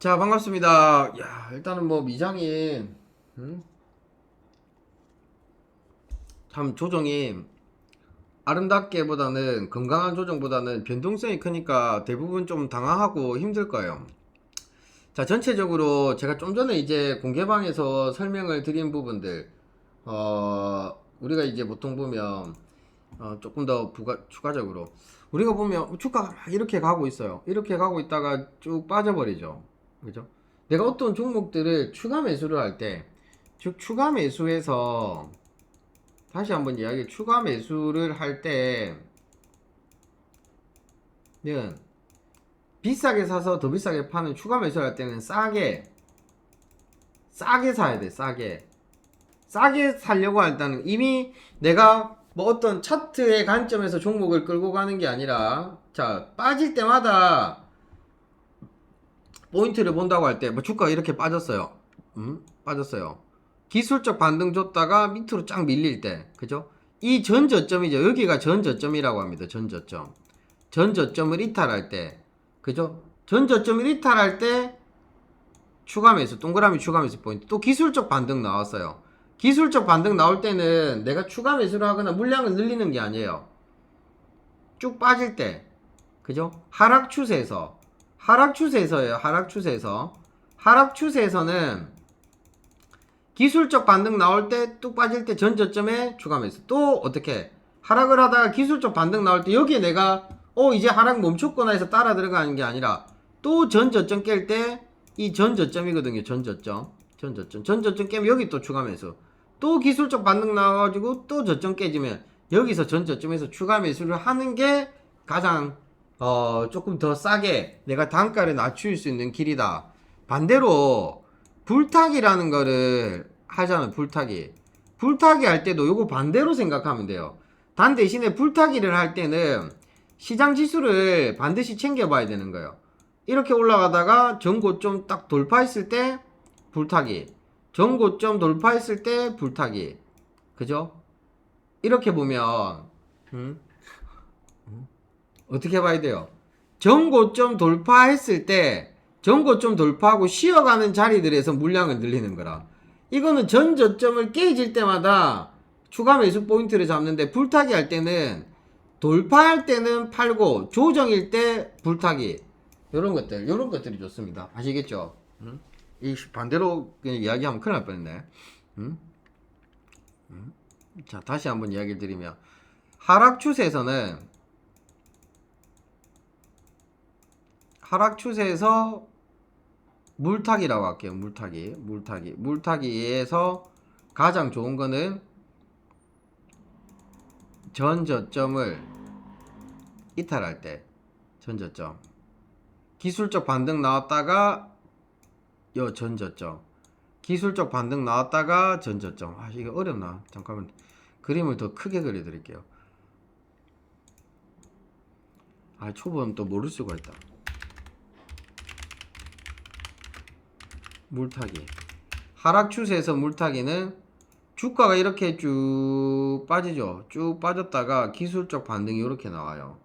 자, 반갑습니다. 야, 일단은 뭐 미장이 참 조정이 아름답게보다는 건강한 조정보다는 변동성이 크니까 대부분 좀 당황하고 힘들 거예요. 자, 전체적으로 제가 좀 전에 이제 공개방에서 설명을 드린 부분들, 우리가 이제 보통 보면 조금 더 추가적으로 우리가 보면 주가가 막 이렇게 가고 있어요. 이렇게 가고 있다가 쭉 빠져버리죠. 그죠? 내가 어떤 종목들을 추가 매수를 할 때, 즉 추가 매수해서 다시 한번 이야기, 추가 매수를 할 때는 비싸게 사서 더 비싸게 파는, 추가 매수를 할 때는 싸게 사야 돼. 싸게 살려고 할 때는 이미 내가 뭐 어떤 차트의 관점에서 종목을 끌고 가는 게 아니라, 자, 빠질 때마다 포인트를 본다고 할 때, 뭐 주가가 이렇게 빠졌어요. 빠졌어요. 기술적 반등 줬다가 밑으로 쫙 밀릴 때, 그죠? 이 전저점이죠. 여기가 전저점이라고 합니다. 전저점. 전저점을 이탈할 때, 그죠? 전저점을 이탈할 때 추가 매수, 동그라미 추가 매수 포인트. 또 기술적 반등 나왔어요. 기술적 반등 나올 때는 내가 추가 매수를 하거나 물량을 늘리는 게 아니에요. 쭉 빠질 때, 그죠? 하락 추세에서예요. 하락 추세에서는 기술적 반등 나올 때 뚝 빠질 때 전저점에 추가 매수. 또 어떻게 하락을 하다가 기술적 반등 나올 때 여기에 내가 이제 하락 멈췄구나 해서 따라 들어가는 게 아니라 또 전저점 깰 때 이 전저점이거든요. 전저점 깨면 여기 또 추가 매수. 또 기술적 반등 나와가지고 또 저점 깨지면 여기서 전저점에서 추가 매수를 하는 게 가장 조금 더 싸게 내가 단가를 낮출 수 있는 길이다. 반대로 불타기라는 거를 하잖아요. 불타기 할 때도 요거 반대로 생각하면 돼요. 단 대신에 불타기를 할 때는 시장 지수를 반드시 챙겨봐야 되는 거예요. 이렇게 올라가다가 전고점 딱 돌파했을 때 불타기, 전고점 돌파했을 때 불타기, 그죠? 이렇게 보면 어떻게 봐야 돼요? 전고점 돌파했을 때 전고점 돌파하고 쉬어가는 자리들에서 물량을 늘리는 거라. 이거는 전저점을 깨질 때마다 추가 매수 포인트를 잡는데, 불타기 할 때는 돌파할 때는 팔고 조정일 때 불타기, 요런 것들이 좋습니다. 아시겠죠? 이 반대로 그냥 이야기하면 큰일 날 뻔했네. 자, 다시 한번 이야기를 드리면 하락 추세에서 물타기라고 할게요. 물타기에서 가장 좋은 거는 전저점을 이탈할 때, 전저점 기술적 반등 나왔다가 요 전저점, 기술적 반등 나왔다가 전저점. 이게 어렵나? 잠깐만 그림을 더 크게 그려 드릴게요. 초보는 또 모를 수가 있다. 물타기, 하락 추세에서 물타기는 주가가 이렇게 쭉 빠지죠. 쭉 빠졌다가 기술적 반등이 이렇게 나와요.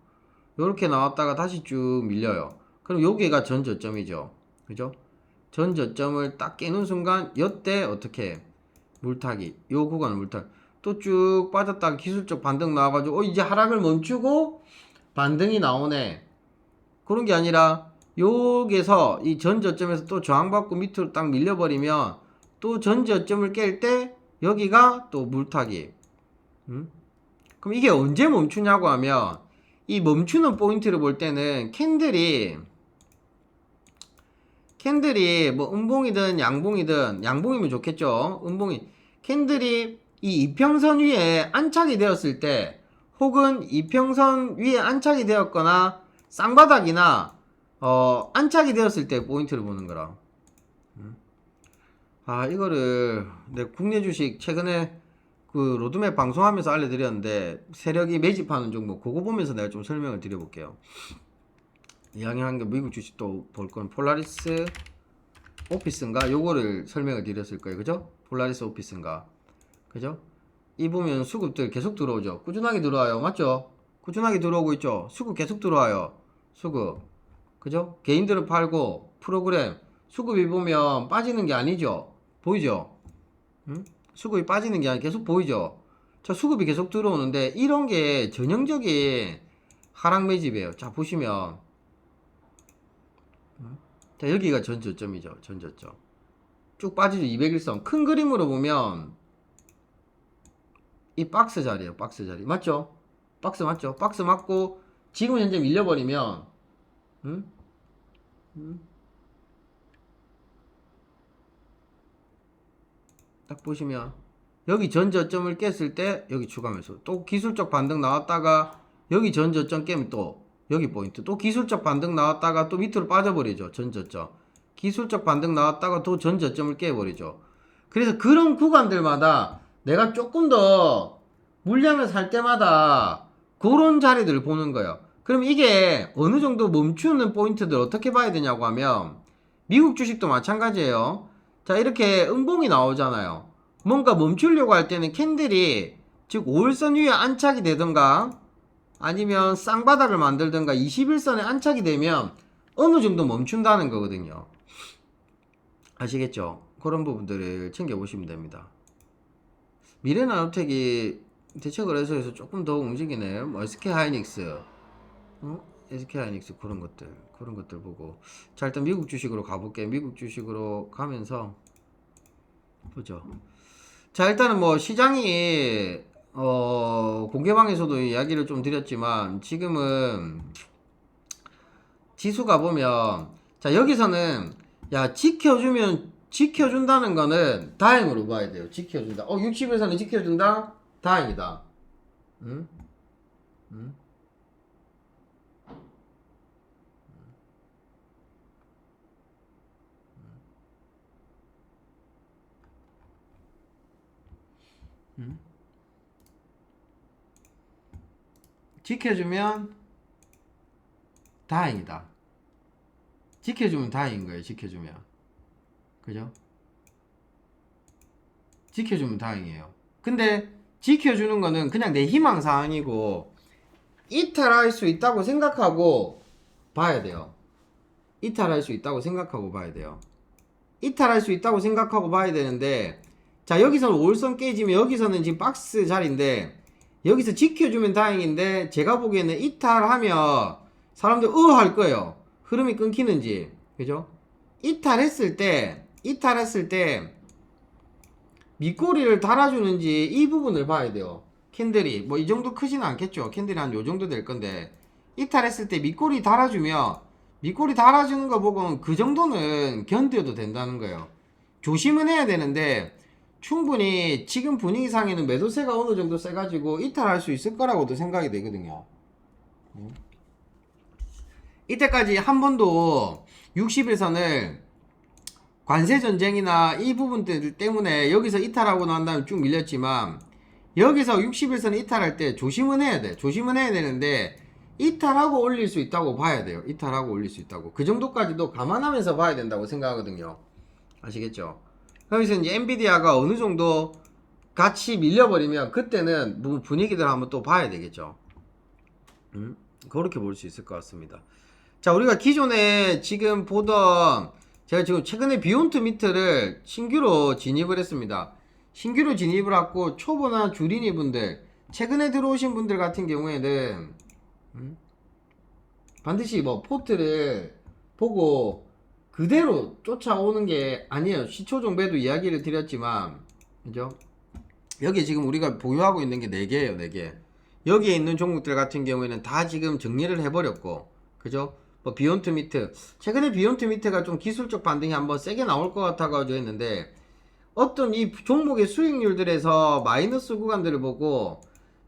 이렇게 나왔다가 다시 쭉 밀려요. 그럼 여기가 전저점이죠. 그죠? 전저점을 딱 깨는 순간 이때 어떻게 물타기, 요 구간을 물타기. 또 쭉 빠졌다가 기술적 반등 나와가지고 이제 하락을 멈추고 반등이 나오네. 그런 게 아니라 여기에서 이 전저점에서 또 저항받고 밑으로 딱 밀려버리면 또 전저점을 깰 때 여기가 또 물타기. 그럼 이게 언제 멈추냐고 하면, 이 멈추는 포인트를 볼 때는 캔들이 뭐 음봉이든 양봉이든, 양봉이면 좋겠죠. 캔들이 이 이평선 위에 안착이 되었을 때, 혹은 이평선 위에 안착이 되었거나 쌍바닥이나 안착이 되었을 때 포인트를 보는 거라. 이거를 내 국내 주식 최근에 그 로드맵 방송하면서 알려드렸는데, 세력이 매집하는 종목 그거 보면서 내가 좀 설명을 드려볼게요. 이왕한 게 미국 주식도 볼 건 폴라리스 오피스인가 요거를 설명을 드렸을 거예요. 그죠? 폴라리스 오피스인가, 그죠? 이 보면 수급들 계속 들어오죠. 꾸준하게 들어와요. 맞죠? 꾸준하게 들어오고 있죠. 수급 계속 들어와요. 수급, 그죠? 개인들은 팔고 프로그램 수급이 보면 빠지는 게 아니죠. 보이죠? 응? 수급이 빠지는 게 아니라 계속 보이죠? 자, 수급이 계속 들어오는데 이런 게 전형적인 하락 매집이에요. 자, 보시면 자, 여기가 전저점이죠. 전저점. 쭉 빠지죠. 201선. 큰 그림으로 보면 이 박스 자리에요. 박스 자리. 맞죠? 박스 맞죠? 박스 맞고 지금 현재 밀려버리면 응? 응? 딱 보시면 여기 전저점을 깼을 때 여기 추가 매수, 또 기술적 반등 나왔다가 여기 전저점 깨면 또 여기 포인트, 또 기술적 반등 나왔다가 또 밑으로 빠져버리죠. 전저점 기술적 반등 나왔다가 또 전저점을 깨버리죠. 그래서 그런 구간들마다 내가 조금 더 물량을 살 때마다 그런 자리들을 보는 거예요. 그럼 이게 어느 정도 멈추는 포인트들 어떻게 봐야 되냐고 하면 미국 주식도 마찬가지예요. 자, 이렇게 음봉이 나오잖아요. 뭔가 멈추려고 할 때는 캔들이 즉 5일선 위에 안착이 되던가 아니면 쌍바닥을 만들던가 21선에 안착이 되면 어느 정도 멈춘다는 거거든요. 아시겠죠? 그런 부분들을 챙겨보시면 됩니다. 미래나노텍이 대책을 해서 조금 더 움직이네. 뭐 SK하이닉스, SK하이닉스 그런 것들 보고. 자, 일단 미국 주식으로 가볼게. 미국 주식으로 가면서 보죠. 자, 일단은 뭐 시장이 공개방에서도 이야기를 좀 드렸지만 지금은 지수가 보면 자, 여기서는 야, 지켜준다는 거는 다행으로 봐야 돼요. 지켜준다. 60에서는 지켜준다? 다행이다. 응? 응? 응? 지켜주면 다행이다. 지켜주면 다행인 거예요. 지켜주면. 그죠? 지켜주면 다행이에요. 근데 지켜주는 거는 그냥 내 희망사항이고 이탈할 수 있다고 생각하고 봐야 돼요. 이탈할 수 있다고 생각하고 봐야 돼요. 이탈할 수 있다고 생각하고 봐야 되는데 자, 여기서는 5일선 깨지면 여기서는 지금 박스 자리인데 여기서 지켜주면 다행인데 제가 보기에는 이탈하면 사람들 할 거예요. 흐름이 끊기는지. 그죠? 이탈했을 때 밑꼬리를 달아주는지 이 부분을 봐야 돼요. 캔들이 뭐 이 정도 크지는 않겠죠. 캔들이 한 요 정도 될 건데 이탈했을 때 밑꼬리 달아주면 밑꼬리 달아주는 거 보고는 그 정도는 견뎌도 된다는 거예요. 조심은 해야 되는데 충분히 지금 분위기상에는 매도세가 어느 정도 세가지고 이탈할 수 있을 거라고도 생각이 되거든요. 이때까지 한 번도 60일선을 관세전쟁이나 이 부분들 때문에 여기서 이탈하고 난 다음에 쭉 밀렸지만 여기서 60일선 이탈할 때 조심은 해야 돼. 조심은 해야 되는데 이탈하고 올릴 수 있다고 봐야 돼요. 이탈하고 올릴 수 있다고. 그 정도까지도 감안하면서 봐야 된다고 생각하거든요. 아시겠죠? 그래서 이제 엔비디아가 어느 정도 같이 밀려버리면 그때는 분위기들 한번 또 봐야 되겠죠. 그렇게 볼 수 있을 것 같습니다. 자, 우리가 기존에 지금 보던 제가 지금 최근에 비욘트 미트를 신규로 진입을 했습니다. 신규로 진입을 하고 초보나 주린이 분들 최근에 들어오신 분들 같은 경우에는 반드시 뭐 포트를 보고 그대로 쫓아오는 게 아니에요. 시초 종배도 이야기를 드렸지만 그죠? 여기 지금 우리가 보유하고 있는 게 4개예요. 4개. 여기에 있는 종목들 같은 경우에는 다 지금 정리를 해버렸고 그죠? 뭐 비욘트 미트 최근에 비욘트 미트가 좀 기술적 반등이 한번 세게 나올 것 같아가지고 했는데 어떤 이 종목의 수익률들에서 마이너스 구간들을 보고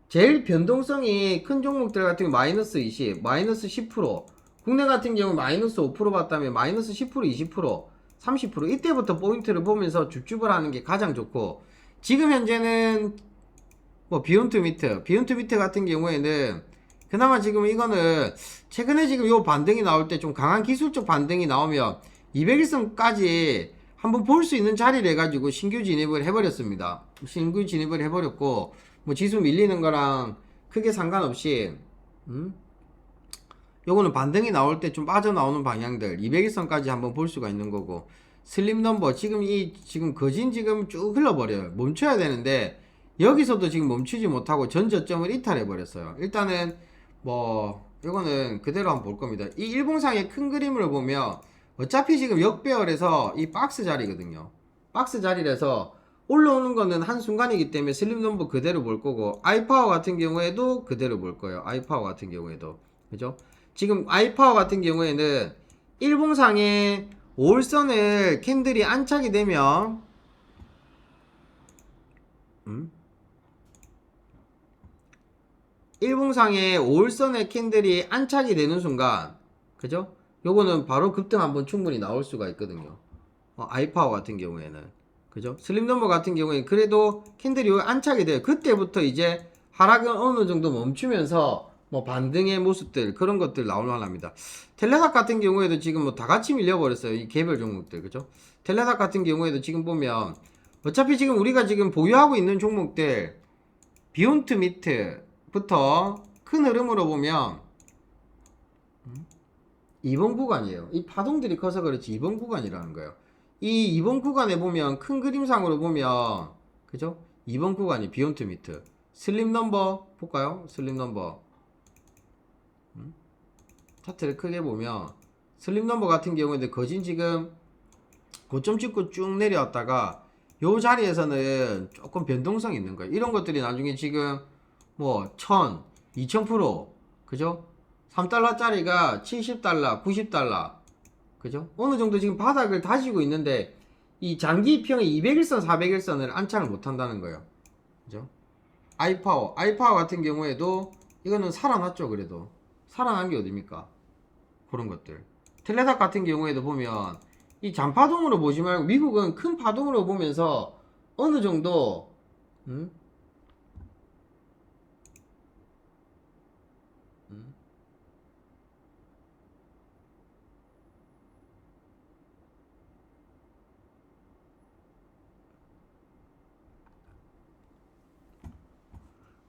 제일 변동성이 큰 종목들 같은 경우 마이너스 20, 마이너스 10%, 국내 같은 경우 마이너스 5% 봤다면 마이너스 10%, 20%, 30% 이때부터 포인트를 보면서 줍줍을 하는 게 가장 좋고 지금 현재는 뭐 비욘트 미트 같은 경우에는 그나마 지금 이거는 최근에 지금 요 반등이 나올 때 좀 강한 기술적 반등이 나오면 200일선까지 한번 볼 수 있는 자리를 해가지고 신규 진입을 해버렸습니다. 신규 진입을 해버렸고 뭐 지수 밀리는 거랑 크게 상관없이 요거는 반등이 나올 때 좀 빠져나오는 방향들 200일선까지 한번 볼 수가 있는 거고, 슬림 넘버 지금 거진 지금 쭉 흘러버려요. 멈춰야 되는데 여기서도 지금 멈추지 못하고 전 저점을 이탈해 버렸어요. 일단은 뭐 요거는 그대로 한번 볼 겁니다. 이 일봉상의 큰 그림을 보면 어차피 지금 역배열에서 이 박스 자리거든요. 박스 자리라서 올라오는 거는 한순간이기 때문에 슬림 넘버 그대로 볼 거고, 아이파워 같은 경우에도 그대로 볼 거예요. 아이파워 같은 경우에도. 그죠? 지금 아이파워 같은 경우에는 일봉상에 5월선을 캔들이 안착이 되면 일봉상에 5월선의 캔들이 안착이 되는 순간, 그죠? 요거는 바로 급등 한번 충분히 나올 수가 있거든요. 아이파워 같은 경우에는, 그죠? 슬림 넘버 같은 경우에는 그래도 캔들이 안착이 돼요. 그때부터 이제 하락은 어느 정도 멈추면서 뭐 반등의 모습들, 그런 것들 나올 만합니다. 텔레삭 같은 경우에도 지금 뭐 다 같이 밀려버렸어요. 이 개별 종목들, 그죠? 텔레삭 같은 경우에도 지금 보면 어차피 지금 우리가 지금 보유하고 있는 종목들 비욘트 미트부터 큰 흐름으로 보면 2번 구간이에요. 이 파동들이 커서 그렇지 2번 구간이라는 거예요. 이 2번 구간에 보면 큰 그림상으로 보면, 그죠? 2번 구간이 비욘트 미트. 슬림 넘버 볼까요? 슬림 넘버. 차트를 크게 보면 슬림 넘버 같은 경우에는 거진 지금 고점 찍고 쭉 내려왔다가 요 자리에서는 조금 변동성이 있는 거예요. 이런 것들이 나중에 지금 뭐 1000, 2000%, 그죠? 3달러짜리가 70달러, 90달러, 그죠? 어느 정도 지금 바닥을 다지고 있는데 이 장기평의 200일선, 400일선을 안착을 못 한다는 거예요. 그죠? 아이파워 같은 경우에도 이거는 살아났죠. 그래도 살아난 게 어딥니까? 그런 것들. 텔레삭 같은 경우에도 보면 이 잔파동으로 보지 말고 미국은 큰 파동으로 보면서 어느 정도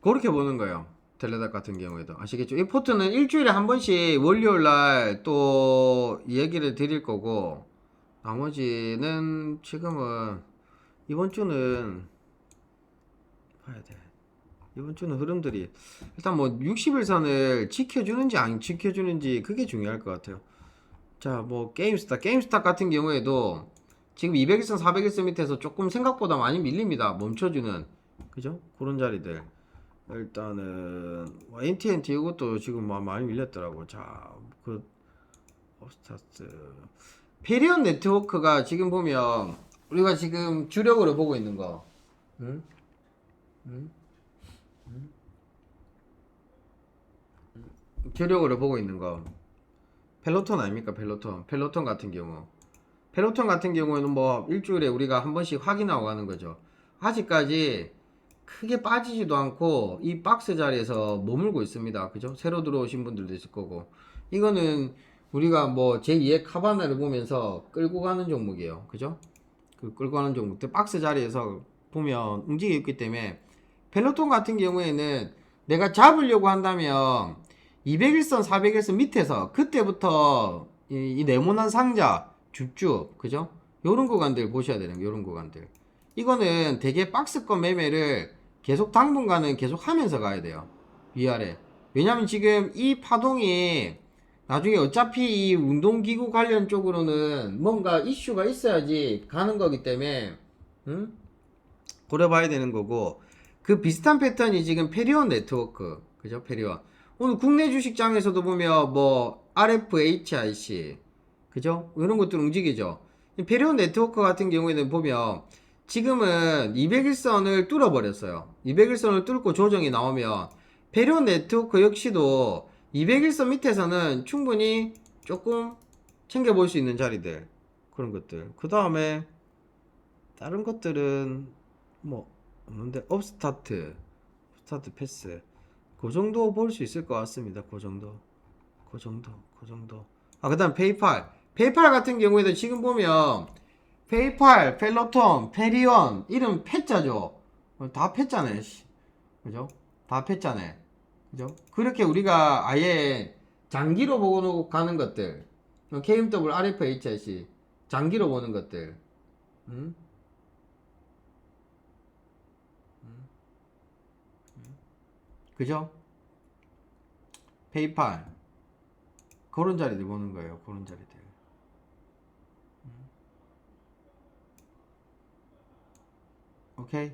그렇게 보는 거예요. 텔레삭 같은 경우에도 아시겠죠? 이 포트는 일주일에 한 번씩 월요일날 또 얘기를 드릴 거고, 나머지는 지금은 이번 주는 봐야 돼. 이번 주는 흐름들이 일단 뭐 60일선을 지켜주는지 안 지켜주는지 그게 중요할 것 같아요. 자, 뭐 게임스타 같은 경우에도 지금 200일선 400일선 밑에서 조금 생각보다 많이 밀립니다. 멈춰주는, 그죠? 그런 자리들. 일단은 NTNT 이것도 지금 많이 밀렸더라고. 자, 그 업스타트 페리온 네트워크가 지금 보면 우리가 지금 주력으로 보고 있는 거, 응? 응? 주력으로 보고 있는 거 펠로톤 아닙니까? 펠로톤 같은 경우에는 뭐 일주일에 우리가 한 번씩 확인하고 가는 거죠. 아직까지 크게 빠지지도 않고 이 박스 자리에서 머물고 있습니다. 그죠? 새로 들어오신 분들도 있을 거고, 이거는 우리가 뭐 제2의 카바나를 보면서 끌고 가는 종목이에요. 그죠? 그 끌고 가는 종목들 박스 자리에서 보면 움직이고 있기 때문에, 펠로톤 같은 경우에는 내가 잡으려고 한다면 200일선 400일선 밑에서 그때부터 이 네모난 상자 줍줍, 그죠? 요런 구간들 보셔야 되는 거예요. 요런 구간들. 이거는 되게 박스권 매매를 계속 당분간은 계속 하면서 가야 돼요. 위아래. 왜냐면 지금 이 파동이 나중에 어차피 이 운동기구 관련 쪽으로는 뭔가 이슈가 있어야지 가는 거기 때문에, 그래 봐야 되는 거고, 그 비슷한 패턴이 지금 페리온 네트워크, 그죠? 페리온. 오늘 국내 주식장에서도 보면 뭐 RFHIC, 그죠? 이런 것들 움직이죠. 페리온 네트워크 같은 경우에는 보면 지금은 200일선을 뚫어버렸어요. 200일선을 뚫고 조정이 나오면 페리온 네트워크 역시도 200일선 밑에서는 충분히 조금 챙겨볼 수 있는 자리들, 그런 것들. 그 다음에 다른 것들은 뭐 없는데, 스타트 패스, 그 정도 볼 수 있을 것 같습니다. 그 정도. 그 다음 페이팔 같은 경우에도 지금 보면 페이팔, 펠로톤, 페리온 이름 패자죠. 다 패자네. 그죠? 다 패자네. 그죠? 그렇게 우리가 아예 장기로 보고 가는 것들, KMW, RFHIC 장기로 보는 것들, 그죠? 페이팔 그런 자리들 보는 거예요. 그런 자리들. 오케이?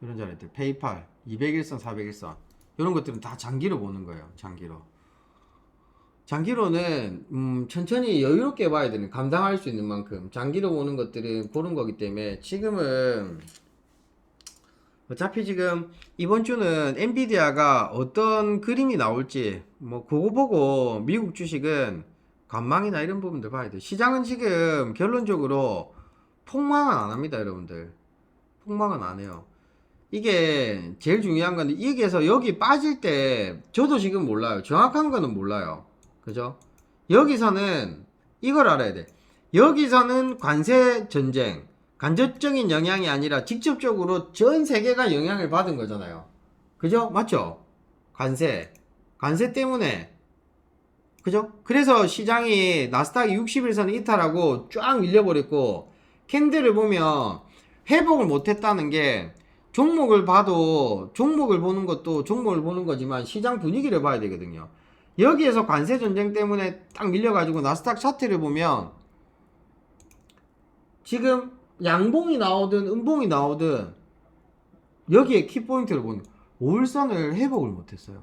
이런 자리들. 페이팔 200일선, 400일선 이런 것들은 다 장기로 보는 거예요. 장기로. 장기로는 천천히 여유롭게 봐야 되는, 감당할 수 있는 만큼 장기로 보는 것들은 그런 거기 때문에 지금은 어차피 지금 이번 주는 엔비디아가 어떤 그림이 나올지 뭐 그거 보고 미국 주식은 관망이나 이런 부분들 봐야 돼. 시장은 지금 결론적으로 폭망은 안 합니다, 여러분들. 폭망은 안 해요. 이게 제일 중요한 건데, 여기에서 여기 빠질 때 저도 지금 몰라요. 정확한 거는 몰라요. 그죠? 여기서는 이걸 알아야 돼. 여기서는 관세 전쟁, 간접적인 영향이 아니라 직접적으로 전 세계가 영향을 받은 거잖아요. 그죠? 맞죠? 관세 때문에. 그죠? 그래서 시장이 나스닥이 60일선 이탈하고 쫙 밀려버렸고, 캔들을 보면 회복을 못했다는 게, 종목을 봐도 종목을 보는 것도 종목을 보는 거지만 시장 분위기를 봐야 되거든요. 여기에서 관세 전쟁 때문에 딱 밀려가지고 나스닥 차트를 보면 지금 양봉이 나오든 음봉이 나오든 여기에 키포인트를 보면 5일선을 회복을 못했어요.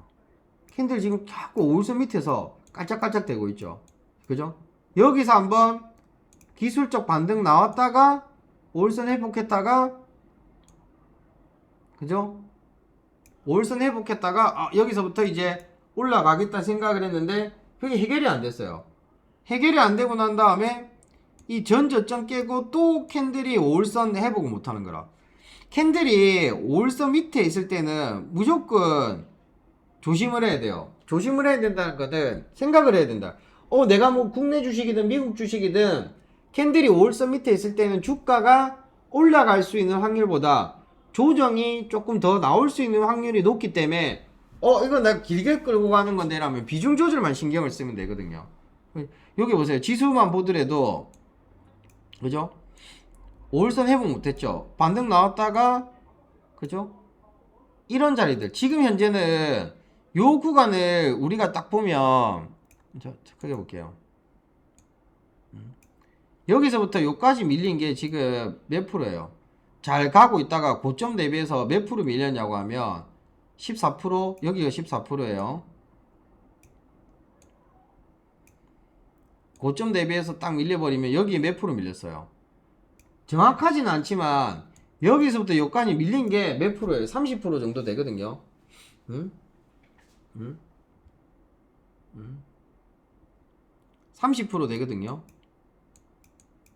캔들 지금 자꾸 5일선 밑에서 깔짝깔짝 되고 있죠. 그죠? 여기서 한번 기술적 반등 나왔다가 5일선 회복했다가, 그죠? 5일선 회복했다가 여기서부터 이제 올라가겠다 생각을 했는데 그게 해결이 안 됐어요. 해결이 안 되고 난 다음에 이 전 저점 깨고 또 캔들이 5일선 회복을 못하는 거라. 캔들이 5일선 밑에 있을 때는 무조건 조심을 해야 돼요. 조심을 해야 된다는 거는 생각을 해야 된다. 내가 뭐 국내 주식이든 미국 주식이든 캔들이 5일선 밑에 있을 때는 주가가 올라갈 수 있는 확률보다 조정이 조금 더 나올 수 있는 확률이 높기 때문에 이거 내가 길게 끌고 가는 건데 라면 비중 조절만 신경을 쓰면 되거든요. 여기 보세요. 지수만 보더라도, 그죠? 5일선 회복 못했죠. 반등 나왔다가, 그죠? 이런 자리들 지금 현재는 요 구간을 우리가 딱 보면, 크게 볼게요. 여기서부터 요까지 밀린 게 지금 몇 프로예요? 잘 가고 있다가 고점 대비해서 몇 프로 밀렸냐고 하면 14%, 여기가 14%예요. 고점 대비해서 딱 밀려버리면 여기에 몇 프로 밀렸어요? 정확하지는 않지만 여기서부터 여기까지 밀린 게 몇 프로예요? 30% 정도 되거든요. 응? 30% 되거든요.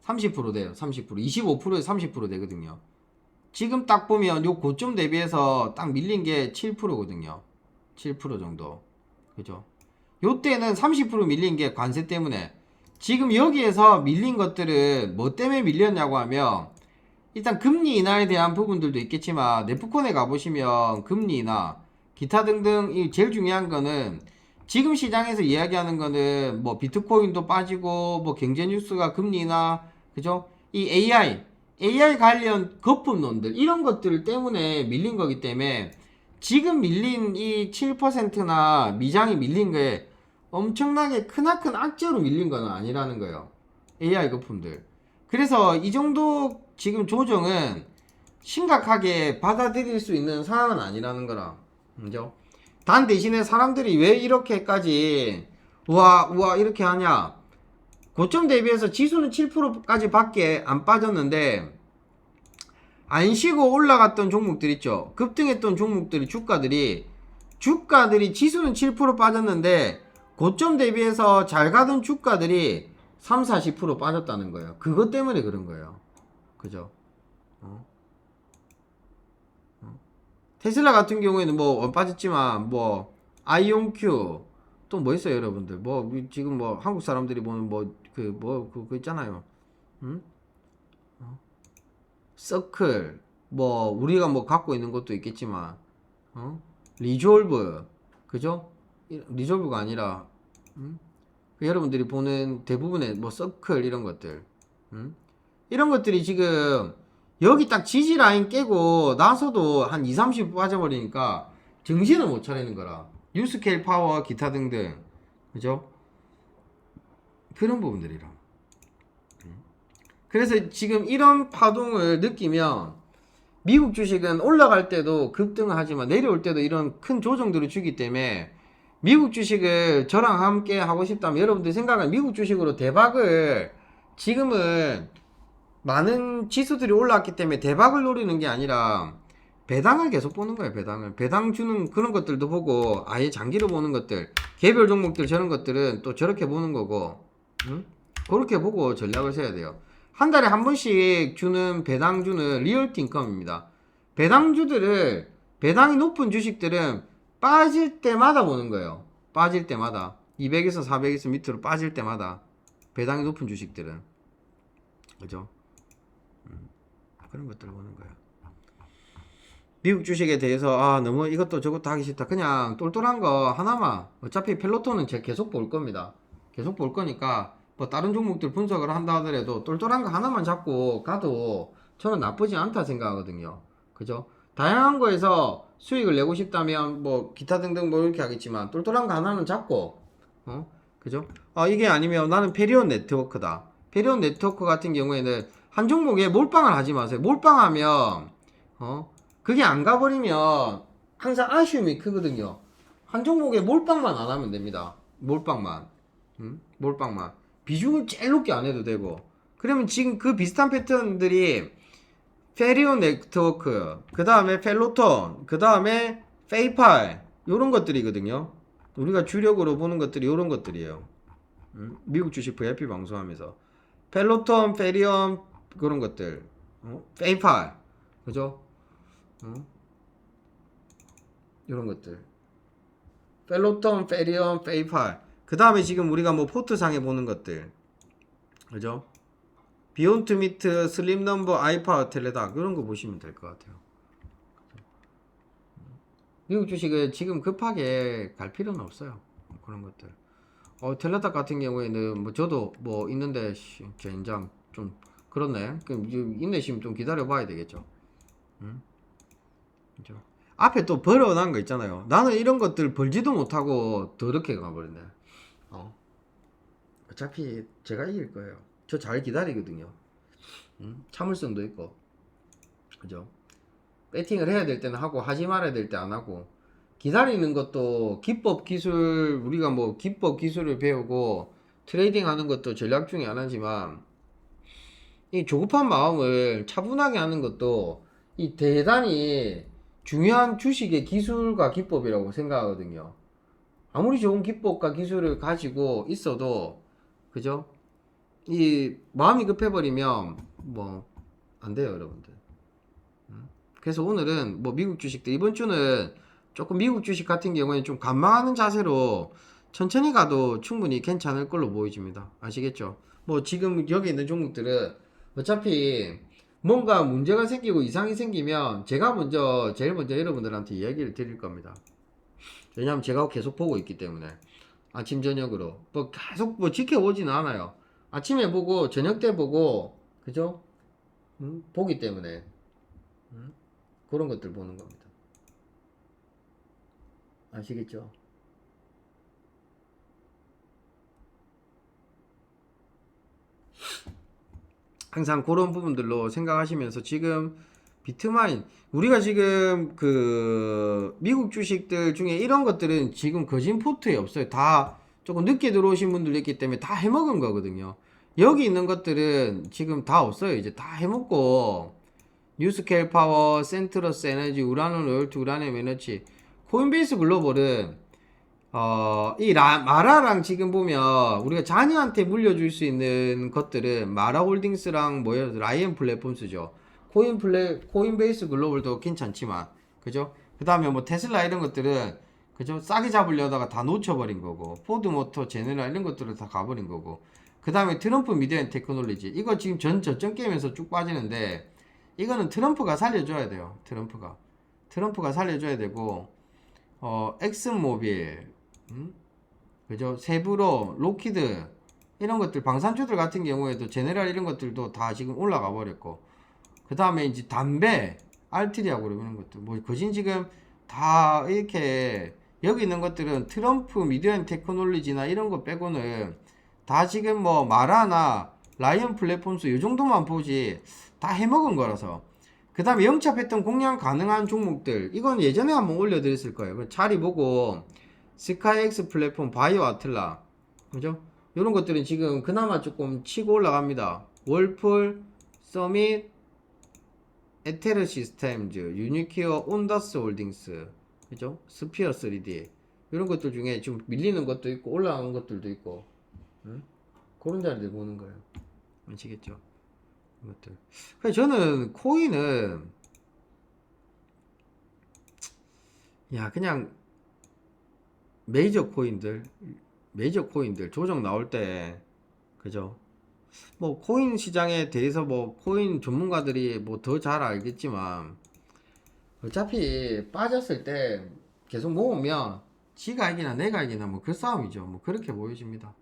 30% 돼요. 30%. 25%에서 30% 되거든요. 지금 딱 보면 요 고점 대비해서 딱 밀린 게 7%거든요. 7% 정도. 그죠? 요때는 30% 밀린 게 관세 때문에. 지금 여기에서 밀린 것들은 뭐 때문에 밀렸냐고 하면, 일단 금리 인하에 대한 부분들도 있겠지만 네프콘에 가보시면 금리 인하 기타 등등, 이 제일 중요한 거는 지금 시장에서 이야기하는 거는 뭐 비트코인도 빠지고 뭐 경제 뉴스가 금리 인하, 그죠? 이 AI 관련 거품론들 이런 것들 때문에 밀린 거기 때문에 지금 밀린 이 7%나 미장이 밀린 게 엄청나게 크나큰 악재로 밀린 건 아니라는 거예요. AI 거품들. 그래서 이 정도 지금 조정은 심각하게 받아들일 수 있는 상황은 아니라는 거라. 그죠? 단 대신에 사람들이 왜 이렇게까지 우와 이렇게 하냐? 고점 대비해서 지수는 7%까지 밖에 안 빠졌는데 안 쉬고 올라갔던 종목들 있죠. 급등했던 종목들이 주가들이 지수는 7% 빠졌는데 고점 대비해서 잘 가던 주가들이 3, 40% 빠졌다는 거예요. 그것 때문에 그런 거예요. 그죠? 테슬라 같은 경우에는 뭐 빠졌지만 뭐 아이온큐 또 뭐 있어요, 여러분들? 뭐 지금 뭐 한국 사람들이 보는 그거 있잖아요. 응? 서클 뭐 우리가 뭐 갖고 있는 것도 있겠지만 리졸브, 그죠? 리졸브가 아니라 여러분들이 보는 대부분의 뭐 서클 이런 것들, 이런 것들이 지금 여기 딱 지지 라인 깨고 나서도 한 2, 30 빠져버리니까 정신을 못 차리는 거라. 뉴스케일 파워 기타 등등, 그죠? 그런 부분들이라. 그래서 지금 이런 파동을 느끼면 미국 주식은 올라갈 때도 급등을 하지만 내려올 때도 이런 큰 조정들을 주기 때문에 미국 주식을 저랑 함께 하고 싶다면 여러분들 생각은 미국 주식으로 대박을, 지금은 많은 지수들이 올라왔기 때문에 대박을 노리는 게 아니라 배당을 계속 보는 거예요. 배당 주는 그런 것들도 보고, 아예 장기로 보는 것들, 개별 종목들 저런 것들은 또 저렇게 보는 거고, 그렇게 보고 전략을 세야 돼요. 한 달에 한 번씩 주는 배당 주는 리얼티 인컴입니다. 배당이 높은 주식들은 빠질 때마다 보는 거예요. 빠질 때마다 200에서 400에서 밑으로 빠질 때마다 배당이 높은 주식들은, 그죠? 그런 것들을 보는 거예요. 미국 주식에 대해서 너무 이것도 저것도 하기 싫다, 그냥 똘똘한 거 하나만, 어차피 펠로톤은 제가 계속 볼 겁니다. 계속 볼 거니까 뭐 다른 종목들 분석을 한다 하더라도 똘똘한 거 하나만 잡고 가도 저는 나쁘지 않다 생각하거든요. 그죠? 다양한 거에서 수익을 내고 싶다면 뭐 기타 등등 뭐 이렇게 하겠지만 똘똘한 거 하나는 잡고, 그죠? 이게 아니면 나는 페리온 네트워크다. 페리온 네트워크 같은 경우에는 한 종목에 몰빵을 하지 마세요. 몰빵하면 그게 안 가버리면 항상 아쉬움이 크거든요. 한 종목에 몰빵만 안 하면 됩니다. 몰빵만. 비중을 제일 높게 안 해도 되고. 그러면 지금 그 비슷한 패턴들이 페리온 네트워크, 그 다음에 펠로톤, 그 다음에 페이팔, 요런 것들이거든요. 우리가 주력으로 보는 것들이 요런 것들이에요. 미국 주식 VIP 방송하면서 펠로톤, 페리온, 그런 것들, 페이팔, 그죠? 이런 것들, 펠로톤, 페리온, 페이팔. 그 다음에 지금 우리가 뭐 포트상에 보는 것들, 그죠? 비욘트 미트, 슬림 넘버, 아이파워, 텔레닥, 이런 거 보시면 될 것 같아요. 미국 주식을 지금 급하게 갈 필요는 없어요. 그런 것들. 텔레닥 같은 경우에는 뭐 저도 뭐 있는데 젠장 좀 그렇네. 그럼 인내심 좀 기다려 봐야 되겠죠. 그죠? 앞에 또 벌어난 거 있잖아요. 나는 이런 것들 벌지도 못하고 더럽게 가버렸네. 어차피 제가 이길 거예요. 저 잘 기다리거든요. 참을성도 있고, 그죠? 배팅을 해야 될 때는 하고 하지 말아야 될 때 안 하고, 기다리는 것도 기법 기술, 우리가 뭐 기법 기술을 배우고 트레이딩 하는 것도 전략 중에 하나지만, 이 조급한 마음을 차분하게 하는 것도 이 대단히 중요한 주식의 기술과 기법이라고 생각하거든요. 아무리 좋은 기법과 기술을 가지고 있어도, 그죠? 이 마음이 급해버리면 뭐 안 돼요, 여러분들. 그래서 오늘은 뭐 미국 주식들, 이번 주는 조금 미국 주식 같은 경우에는 좀 관망하는 자세로 천천히 가도 충분히 괜찮을 걸로 보여집니다. 아시겠죠? 뭐 지금 여기 있는 종목들은 어차피 뭔가 문제가 생기고 이상이 생기면 제가 제일 먼저 여러분들한테 이야기를 드릴 겁니다. 왜냐하면 제가 계속 보고 있기 때문에. 아침 저녁으로 뭐 계속 뭐 지켜보지는 않아요. 아침에 보고 저녁 때 보고, 그죠? 보기 때문에 그런 것들 보는 겁니다. 아시겠죠? 항상 그런 부분들로 생각하시면서 지금 비트마인, 우리가 지금 그 미국 주식들 중에 이런 것들은 지금 거진 포트에 없어요. 다 조금 늦게 들어오신 분들도 있기 때문에 다 해먹은 거거든요. 여기 있는 것들은 지금 다 없어요. 이제 다 해먹고, 뉴스케일 파워, 센트러스 에너지, 우라노 로열티, 우라늄 에너지, 코인베이스 글로벌은 마라랑 지금 보면 우리가 자녀한테 물려줄 수 있는 것들은 마라홀딩스랑 라이언 플랫폼스죠. 코인베이스 글로벌도 괜찮지만, 그죠? 그 다음에 뭐 테슬라 이런 것들은, 그죠? 싸게 잡으려다가 다 놓쳐버린 거고, 포드모터, 제네랄 이런 것들을 다 가버린 거고, 그 다음에 트럼프 미디어 앤 테크놀로지, 이거 지금 전 저점 게임에서 쭉 빠지는데, 이거는 트럼프가 살려줘야 돼요. 트럼프가 살려줘야 되고, 엑슨모빌, 그죠? 세브로, 로키드 이런 것들 방산주들 같은 경우에도 제네랄 이런 것들도 다 지금 올라가 버렸고, 그 다음에 이제 담배, 알트리아 그러는 것들 뭐 거진 지금 다 이렇게 여기 있는 것들은 트럼프 미디어 테크놀로지나 이런 거 빼고는 다 지금 뭐 마라나 라이언 플랫폼스 이 정도만 보지 다 해먹은 거라서. 그 다음에 영접했던 공략 가능한 종목들 이건 예전에 한번 올려드렸을 거예요. 자리 보고 스카이엑스 플랫폼, 바이오 아틀라, 그죠? 이런 것들은 지금 그나마 조금 치고 올라갑니다. 월풀, 서밋, 에테르 시스템즈, 유니큐어, 온다스 홀딩스, 그죠? 스피어 3D 이런 것들 중에 지금 밀리는 것도 있고 올라가는 것들도 있고, 응? 그런 자리들 보는 거예요. 아시겠죠? 이것들. 그래서 저는 코인은 그냥 메이저 코인들 조정 나올 때, 그죠? 뭐 코인 시장에 대해서 뭐 코인 전문가들이 뭐 더 잘 알겠지만 어차피 빠졌을 때 계속 모으면 지가 이기나 내가 이기나 뭐 그 싸움이죠. 뭐 그렇게 보여집니다.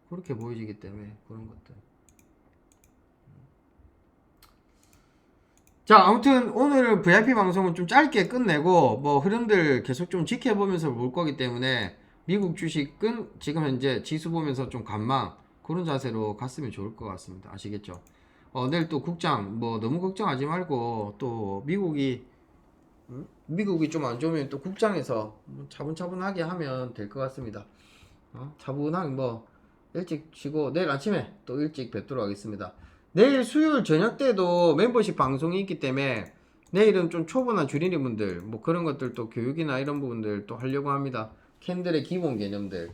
그렇게 보여지기 때문에 그런 것들. 자, 아무튼 오늘 VIP 방송은 좀 짧게 끝내고 뭐 흐름들 계속 좀 지켜보면서 볼 거기 때문에 미국 주식은 지금 현재 지수 보면서 좀 관망 그런 자세로 갔으면 좋을 것 같습니다. 아시겠죠? 내일 또 국장 뭐 너무 걱정하지 말고 또 미국이 좀 안 좋으면 또 국장에서 차분차분하게 하면 될 것 같습니다. 차분하게 뭐 일찍 쉬고 내일 아침에 또 일찍 뵙도록 하겠습니다. 내일 수요일 저녁 때도 멤버십 방송이 있기 때문에 내일은 좀 초보나 주린이 분들 뭐 그런 것들 또 교육이나 이런 부분들 또 하려고 합니다. 캔들의 기본 개념들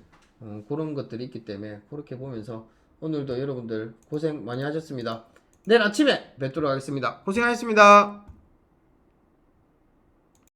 그런 것들이 있기 때문에 그렇게 보면서 오늘도 여러분들 고생 많이 하셨습니다. 내일 아침에 뵙도록 하겠습니다. 고생하셨습니다.